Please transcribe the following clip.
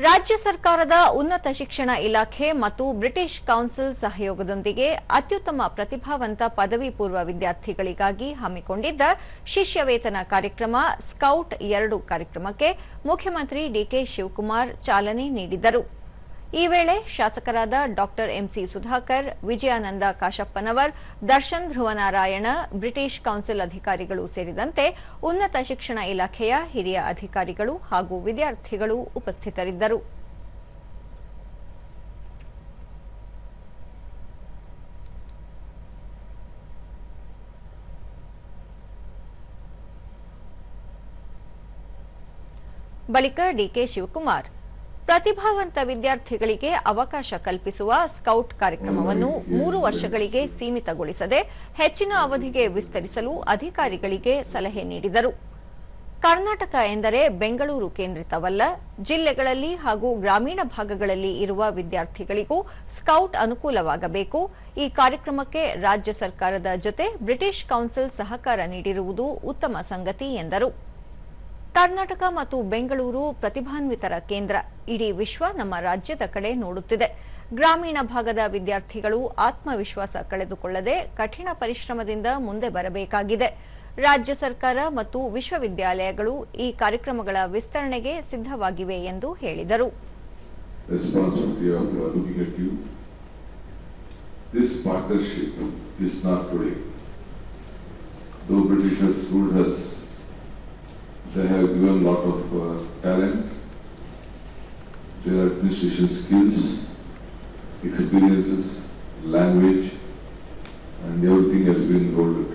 ರಾಜ್ಯ ಸರ್ಕಾರದ ಉನ್ನತ ಶಿಕ್ಷಣ ಇಲಾಖೆ ಮತ್ತು ಬ್ರಿಟಿಷ್ ಕೌನ್ಸಿಲ್ ಸಹಯೋಗದೊಂದಿಗೆ ಅತ್ಯುತ್ತಮ ಪ್ರತಿಭಾವಂತ ಪದವಿ ಪೂರ್ವ ವಿದ್ಯಾರ್ಥಿಗಳಿಗಾಗಿ ಹಮ್ಮಿಕೊಂಡಿದ್ದ ಶಿಷ್ಯ ವೇತನ ಕಾರ್ಯಕ್ರಮ ಸ್ಕೌಟ್ 2 ಕಾರ್ಯಕ್ರಮಕ್ಕೆ ಮುಖ್ಯಮಂತ್ರಿ ಡಿಕೆ ಶಿವಕುಮಾರ್ ಚಾಲನೆ ನೀಡಿದರು. ಈ ವೇಳೆ ಶಾಸಕರಾದ Dr MC Sudhakar, Vijayanand Kashappanavar, Darshan Dhruvanarayana, British Council ಅಧಿಕಾರಿಗಳು ಸೇರಿದಂತೆ ಉನ್ನತ ಶಿಕ್ಷಣ ಇಲಾಖೆಯ ಹಿರಿಯ ಅಧಿಕಾರಿಗಳು ಹಾಗೂ ವಿದ್ಯಾರ್ಥಿಗಳು ಉಪಸ್ಥಿತರಿದ್ದರು. ಬಳಿಕ ಡಿಕೆ ಶಿವಕುಮಾರ್ ಪ್ರತಿಭಾವಂತ ವಿದ್ಯಾರ್ಥಿಗಳಿಗೆ ಅವಕಾಶ ಕಲ್ಪಿಸುವ ಸ್ಕೌಟ್ ಕಾರ್ಯಕ್ರಮವನ್ನು 3 ವರ್ಷಗಳಿಗೆ ಸೀಮಿತಗೊಳಿಸದೆ ಹೆಚ್ಚಿನ ಅವಧಿಗೆ ವಿಸ್ತರಿಸಲು ಅಧಿಕಾರಿಗಳಿಗೆ ಸಲಹೆ ನೀಡಿದರು. ಕರ್ನಾಟಕ ಎಂದರೆ ಬೆಂಗಳೂರು ಕೇಂದ್ರಿತವಲ್ಲ, ಜಿಲ್ಲೆಗಳಲ್ಲಿ ಹಾಗೂ ಗ್ರಾಮೀಣ ಭಾಗಗಳಲ್ಲಿ ಇರುವ ವಿದ್ಯಾರ್ಥಿಗಳಿಗೂ ಸ್ಕೌಟ್ ಅನುಕೂಲವಾಗಬೇಕು. ಈ ಕಾರ್ಯಕ್ರಮಕ್ಕೆ ರಾಜ್ಯ ಸರ್ಕಾರದ ಜೊತೆ ಬ್ರಿಟಿಷ್ ಕೌನ್ಸಿಲ್ ಸಹಕಾರ ನೀಡಿರುವುದು ಉತ್ತಮ ಸಂಗತಿ ಎಂದರು. ಕರ್ನಾಟಕ ಮತ್ತು ಬೆಂಗಳೂರು ಪ್ರತಿಭಾನ್ವಿತರ ಕೇಂದ್ರ. ಇಡೀ ವಿಶ್ವ ನಮ್ಮ ರಾಜ್ಯದ ಕಡೆ ನೋಡುತ್ತಿದೆ. ಗ್ರಾಮೀಣ ಭಾಗದ ವಿದ್ಯಾರ್ಥಿಗಳು ಆತ್ಮವಿಶ್ವಾಸ ಕಳೆದುಕೊಳ್ಳದೆ ಕಠಿಣ ಪರಿಶ್ರಮದಿಂದ ಮುಂದೆ ಬರಬೇಕಾಗಿದೆ. ರಾಜ್ಯ ಸರ್ಕಾರ ಮತ್ತು ವಿಶ್ವವಿದ್ಯಾಲಯಗಳು ಈ ಕಾರ್ಯಕ್ರಮಗಳ ವಿಸ್ತರಣೆಗೆ ಸಿದ್ಧವಾಗಿವೆ ಎಂದು ಹೇಳಿದರು. They have given a lot of talent, their administration skills, experiences, language, and everything has been rolled